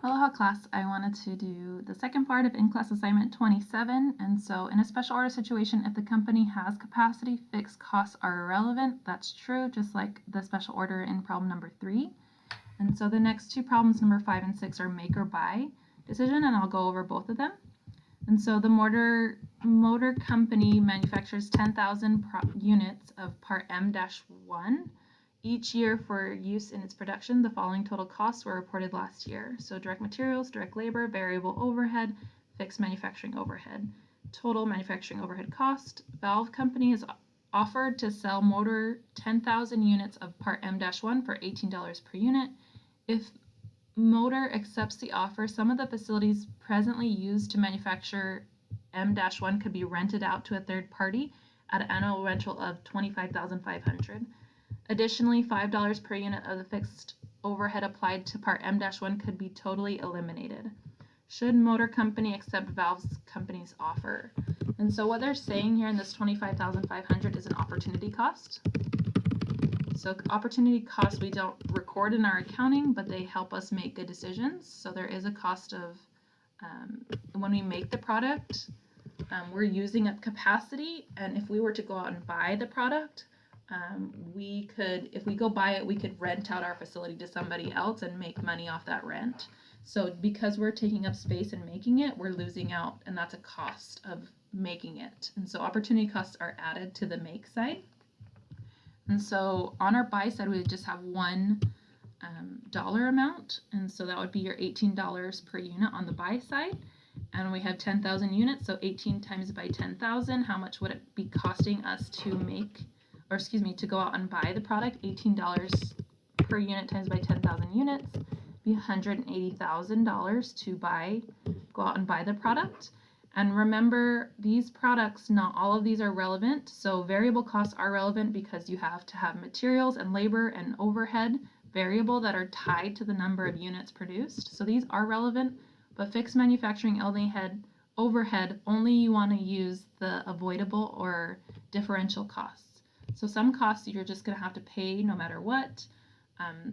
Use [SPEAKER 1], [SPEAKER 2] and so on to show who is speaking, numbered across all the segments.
[SPEAKER 1] Aloha class, I wanted to do the second part of in-class assignment 27. And so in a special order situation, if the company has capacity, fixed costs are irrelevant. That's true, just like the special order in problem number 3. And so the next two problems, number 5 and 6, are make or buy decision, and I'll go over both of them. And so the motor company manufactures 10,000 units of part M-1 each year for use in its production. The following total costs were reported last year. So direct materials, direct labor, variable overhead, fixed manufacturing overhead. Total manufacturing overhead cost. Valve company is offered to sell motor 10,000 units of part M-1 for $18 per unit. If motor accepts the offer, some of the facilities presently used to manufacture M-1 could be rented out to a third party at an annual rental of $25,500. Additionally, $5 per unit of the fixed overhead applied to part M-1 could be totally eliminated. Should motor company accept valve company's offer? And so what they're saying here in this $25,500 is an opportunity cost. So opportunity costs we don't record in our accounting, but they help us make good decisions. So there is a cost of when we make the product, we're using up capacity, and if we were to go out and buy the product, we could, if we go buy it, we could rent out our facility to somebody else and make money off that rent. So because we're taking up space and making it, we're losing out, and that's a cost of making it. And so opportunity costs are added to the make side. And so on our buy side, we would just have one dollar amount, and so that would be your $18 per unit on the buy side. And we have 10,000 units, so 18 times by 10,000, how much would it be costing us to make, or excuse me, to go out and buy the product? $18 per unit times by 10,000 units be $180,000 to go out and buy the product. And remember, these products, not all of these are relevant. So variable costs are relevant because you have to have materials and labor and overhead variable that are tied to the number of units produced. So these are relevant, but fixed manufacturing overhead, only you want to use the avoidable or differential costs. So some costs you're just going to have to pay no matter what,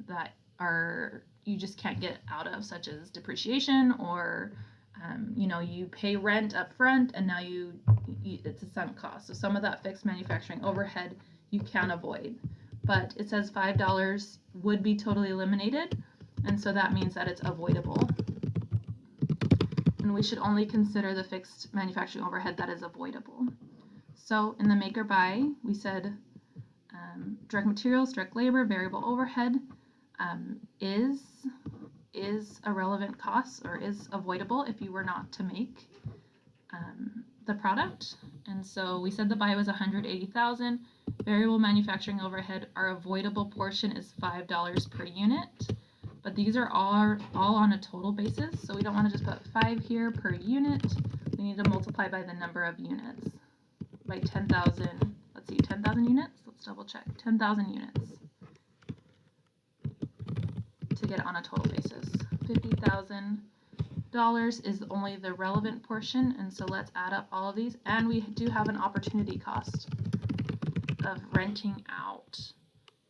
[SPEAKER 1] that are you just can't get out of, such as depreciation, or you pay rent up front and now it's a sunk cost. So some of that fixed manufacturing overhead you can avoid. But it says $5 would be totally eliminated, and so that means that it's avoidable. And we should only consider the fixed manufacturing overhead that is avoidable. So in the make or buy, we said direct materials, direct labor, variable overhead is a relevant cost, or is avoidable if you were not to make the product. And so we said the buy was $180,000. Variable manufacturing overhead, our avoidable portion is $5 per unit, but these are all on a total basis, so we don't want to just put 5 here per unit. We need to multiply by the number of units by 10,000. Let's see, 10,000 units. Let's double check. 10,000 units to get it on a total basis. $50,000 is only the relevant portion, and so let's add up all of these. And we do have an opportunity cost of renting out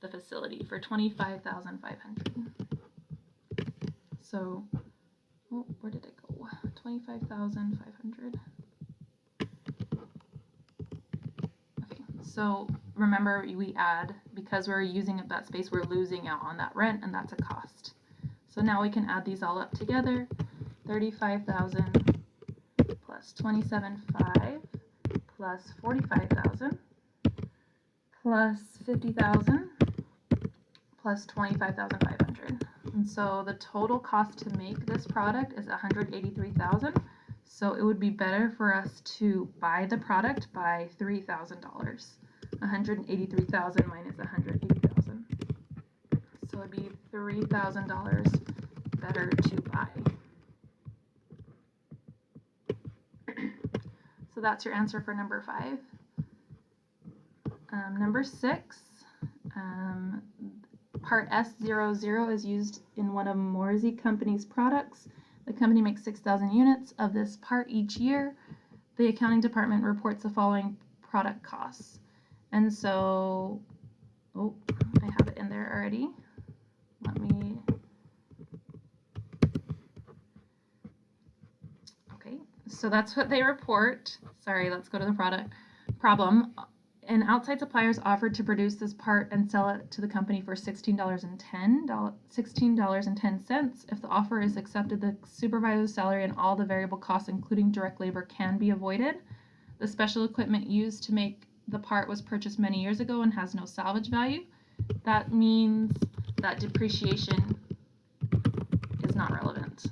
[SPEAKER 1] the facility for $25,500. So, where did it go? $25,500. Okay, so remember we add, because we're using up that space, we're losing out on that rent, and that's a cost. So now we can add these all up together. 35,000 plus 27,500 plus 45,000 plus 50,000 plus 25,500. And so the total cost to make this product is 183,000. So it would be better for us to buy the product by $3,000. 183,000 minus 180,000. So it'd be $3,000 better to buy. So that's your answer for number 5. Number 6, part S00 is used in one of Morsey Company's products. The company makes 6,000 units of this part each year. The accounting department reports the following product costs. And so, I have it in there already. Let me So that's what they report. Sorry, let's go to the product problem. An outside supplier is offered to produce this part and sell it to the company for $16.10. If the offer is accepted, the supervisor's salary and all the variable costs, including direct labor, can be avoided. The special equipment used to make the part was purchased many years ago and has no salvage value. That means that depreciation is not relevant.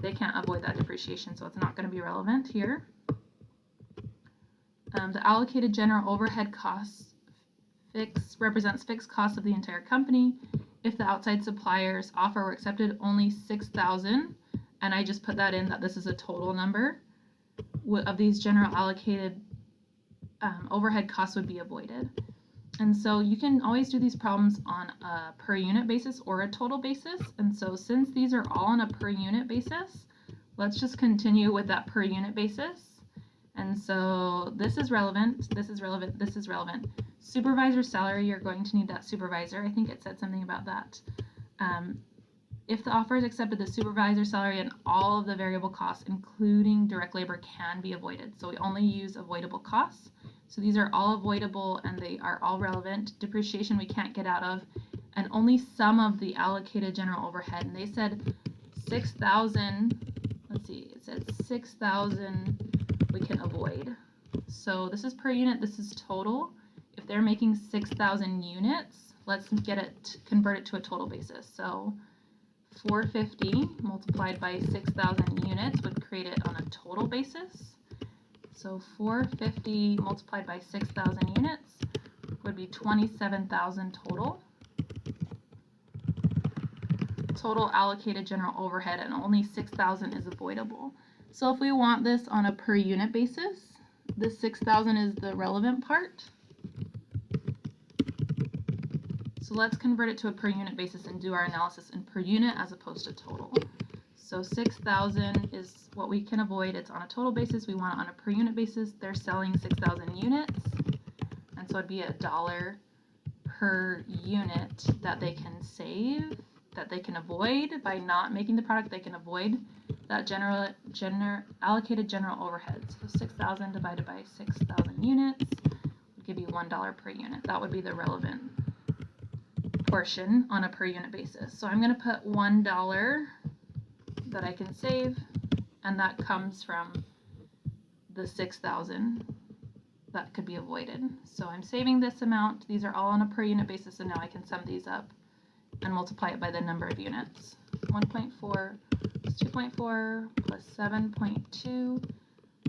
[SPEAKER 1] They can't avoid that depreciation, so it's not going to be relevant here. The allocated general overhead costs represents fixed costs of the entire company. If the outside supplier's offer were accepted, only $6,000, and I just put that in that this is a total number, of these general allocated overhead costs would be avoided. And so you can always do these problems on a per unit basis or a total basis. And so since these are all on a per unit basis, let's just continue with that per unit basis. And so this is relevant, this is relevant, this is relevant. Supervisor salary, you're going to need that supervisor. I think it said something about that. If the offer is accepted, the supervisor salary and all of the variable costs, including direct labor, can be avoided. So we only use avoidable costs. So these are all avoidable and they are all relevant. Depreciation we can't get out of, and only some of the allocated general overhead. And they said 6,000, let's see, it said 6,000 we can avoid. So this is per unit, this is total. If they're making 6,000 units, let's convert it to a total basis. So 450 multiplied by 6,000 units would create it on a total basis. So 450 multiplied by 6,000 units would be 27,000 total. Total allocated general overhead, and only 6,000 is avoidable. So if we want this on a per unit basis, this 6,000 is the relevant part. So let's convert it to a per unit basis and do our analysis in per unit as opposed to total. So 6,000 is what we can avoid. It's on a total basis. We want it on a per unit basis. They're selling 6,000 units, and so it'd be $1 per unit that they can save, that they can avoid by not making the product. They can avoid that allocated general overhead. So 6,000 divided by 6,000 units would give you $1 per unit. That would be the relevant portion on a per unit basis. So I'm going to put $1 that I can save, and that comes from the 6,000 that could be avoided. So I'm saving this amount. These are all on a per unit basis, and now I can sum these up and multiply it by the number of units. 1.4 plus 2.4 plus 7.2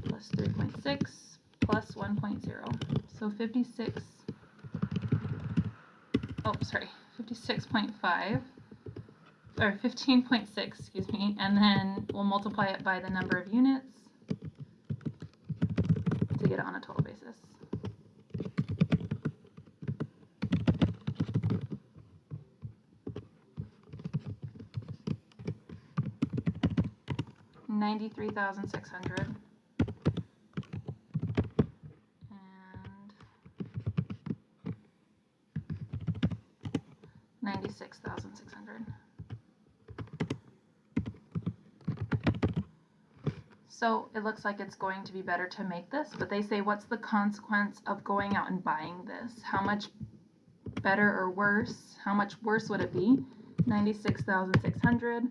[SPEAKER 1] plus 3.6 plus 1.0. So 56.5, or 15.6, excuse me, and then we'll multiply it by the number of units to get it on a total basis. $93,600 and $96,600. So it looks like it's going to be better to make this, but they say, what's the consequence of going out and buying this? How much better or worse? How much worse would it be? 96,600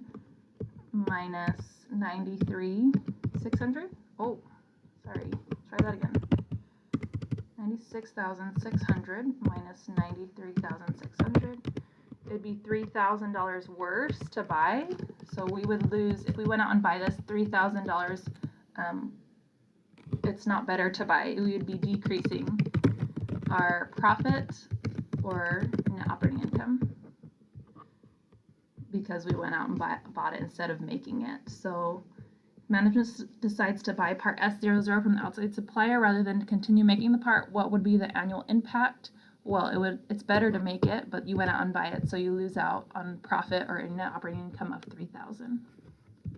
[SPEAKER 1] minus 93,600. Oh, sorry. Try that again. 96,600 minus 93,600. It'd be $3,000 worse to buy. So we would lose, if we went out and buy this, $3,000. It's not better to buy. We would be decreasing our profit or net operating income because we went out and bought it instead of making it. So management decides to buy part S00 from the outside supplier rather than to continue making the part. What would be the annual impact? Well, it's better to make it, but you went out and buy it, so you lose out on profit or net operating income of $3,000.